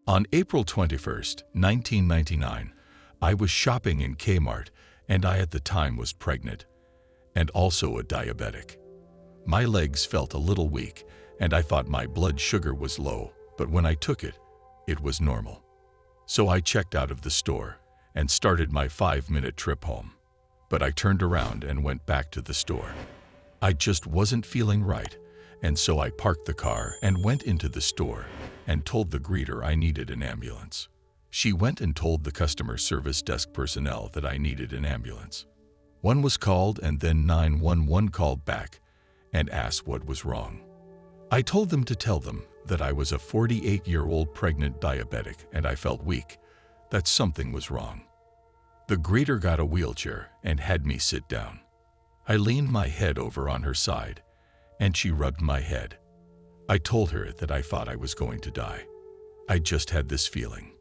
On April 21, 1999, I was shopping in Kmart, and I at the time was pregnant and also a diabetic. My legs felt a little weak, and I thought my blood sugar was low, but when I took it, it was normal. So I checked out of the store and started my 5-minute trip home. But I turned around and went back to the store. I just wasn't feeling right, and so I parked the car and went into the store and told the greeter I needed an ambulance. She went and told the customer service desk personnel that I needed an ambulance. One was called, and then 911 called back and asked what was wrong. I told them to tell them that I was a 48-year-old pregnant diabetic and I felt weak, that something was wrong. The greeter got a wheelchair and had me sit down. I leaned my head over on her side, and she rubbed my head. I told her that I thought I was going to die. I just had this feeling.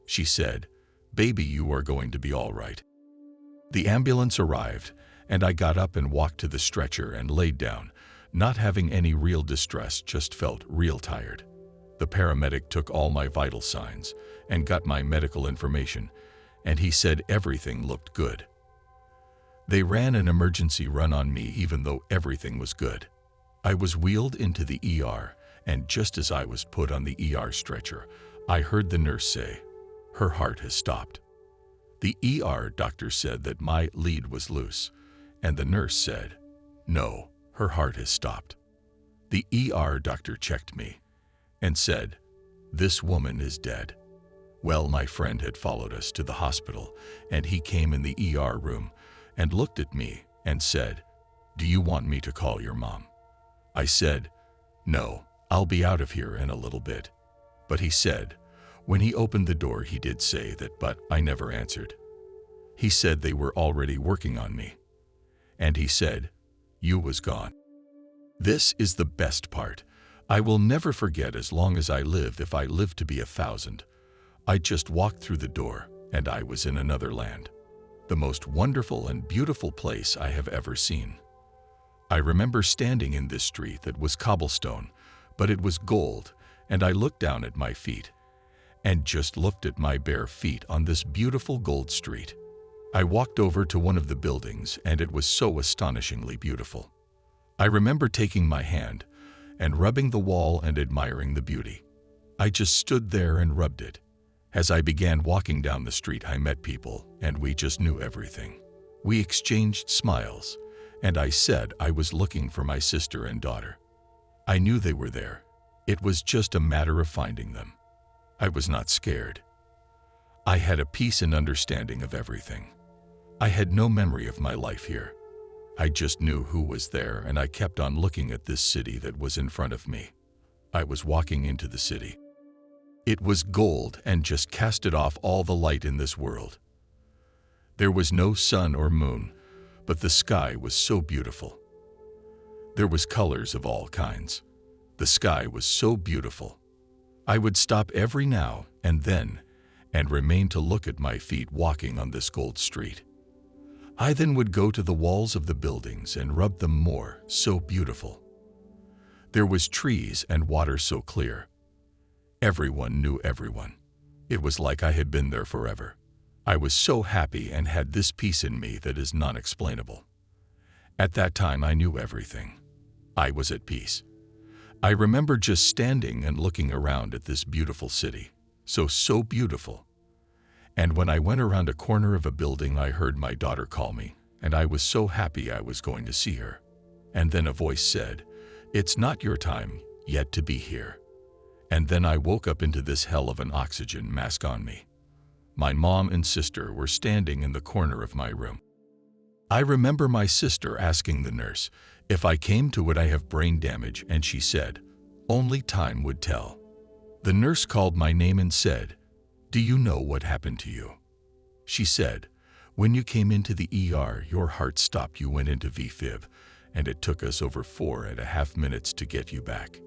She said, "Baby, you are going to be all right." The ambulance arrived, and I got up and walked to the stretcher and laid down, not having any real distress, just felt real tired. The paramedic took all my vital signs and got my medical information, and he said everything looked good. They ran an emergency run on me even though everything was good. I was wheeled into the ER, and just as I was put on the ER stretcher, I heard the nurse say, "Her heart has stopped." The ER doctor said that my lead was loose, and the nurse said, "No, her heart has stopped." The ER doctor checked me and said, "This woman is dead." Well, my friend had followed us to the hospital, and he came in the ER room and looked at me and said, "Do you want me to call your mom?" I said, "No, I'll be out of here in a little bit." But he said, when he opened the door, he did say that, but I never answered. He said they were already working on me. And he said, "You was gone." This is the best part. I will never forget as long as I live, if I live to be 1,000. I just walked through the door, and I was in another land. The most wonderful and beautiful place I have ever seen. I remember standing in this street that was cobblestone, but it was gold, and I looked down at my feet, and just looked at my bare feet on this beautiful gold street. I walked over to one of the buildings, and it was so astonishingly beautiful. I remember taking my hand and rubbing the wall and admiring the beauty. I just stood there and rubbed it. As I began walking down the street, I met people, and we just knew everything. We exchanged smiles, and I said I was looking for my sister and daughter. I knew they were there. It was just a matter of finding them. I was not scared. I had a peace and understanding of everything. I had no memory of my life here. I just knew who was there, and I kept on looking at this city that was in front of me. I was walking into the city. It was gold and just casted off all the light in this world. There was no sun or moon, but the sky was so beautiful. There was colors of all kinds. The sky was so beautiful. I would stop every now and then and remain to look at my feet walking on this gold street. I then would go to the walls of the buildings and rub them more, so beautiful. There was trees and water so clear. Everyone knew everyone. It was like I had been there forever. I was so happy and had this peace in me that is non-explainable. At that time I knew everything. I was at peace. I remember just standing and looking around at this beautiful city, so beautiful. And when I went around a corner of a building, I heard my daughter call me, and I was so happy I was going to see her. And then a voice said, "It's not your time yet to be here." And then I woke up into this hell of an oxygen mask on me. My mom and sister were standing in the corner of my room. I remember my sister asking the nurse, if I came to it I have brain damage, and she said, only time would tell. The nurse called my name and said, "Do you know what happened to you?" She said, "When you came into the ER, your heart stopped, you went into VFib, and it took us over 4.5 minutes to get you back."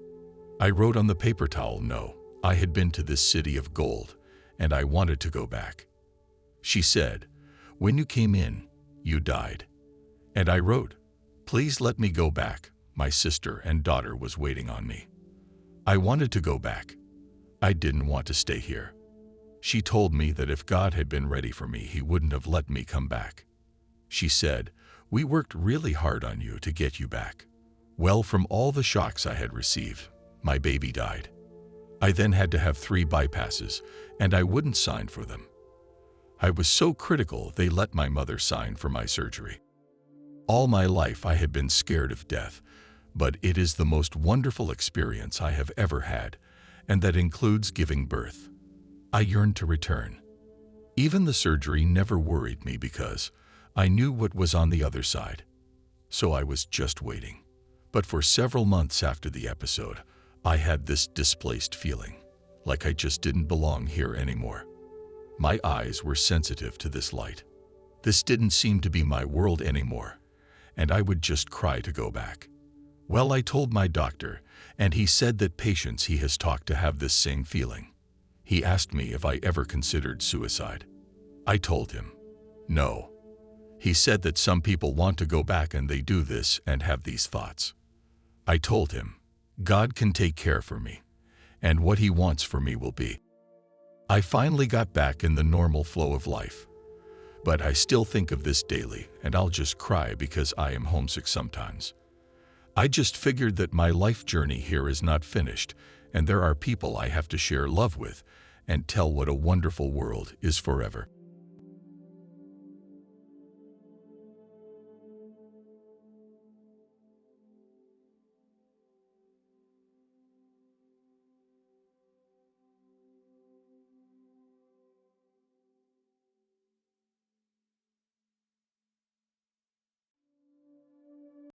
I wrote on the paper towel, no, I had been to this city of gold, and I wanted to go back. She said, "When you came in, you died." And I wrote, "Please let me go back. My sister and daughter was waiting on me." I wanted to go back. I didn't want to stay here. She told me that if God had been ready for me, He wouldn't have let me come back. She said, "We worked really hard on you to get you back." Well, from all the shocks I had received, my baby died. I then had to have 3 bypasses, and I wouldn't sign for them. I was so critical they let my mother sign for my surgery. All my life I had been scared of death, but it is the most wonderful experience I have ever had, and that includes giving birth. I yearned to return. Even the surgery never worried me because I knew what was on the other side. So I was just waiting. But for several months after the episode, I had this displaced feeling, like I just didn't belong here anymore. My eyes were sensitive to this light. This didn't seem to be my world anymore, and I would just cry to go back. Well, I told my doctor, and he said that patients he has talked to have this same feeling. He asked me if I ever considered suicide. I told him, no. He said that some people want to go back and they do this and have these thoughts. I told him, God can take care for me, and what He wants for me will be. I finally got back in the normal flow of life. But I still think of this daily, and I'll just cry because I am homesick sometimes. I just figured that my life journey here is not finished, and there are people I have to share love with and tell what a wonderful world is forever.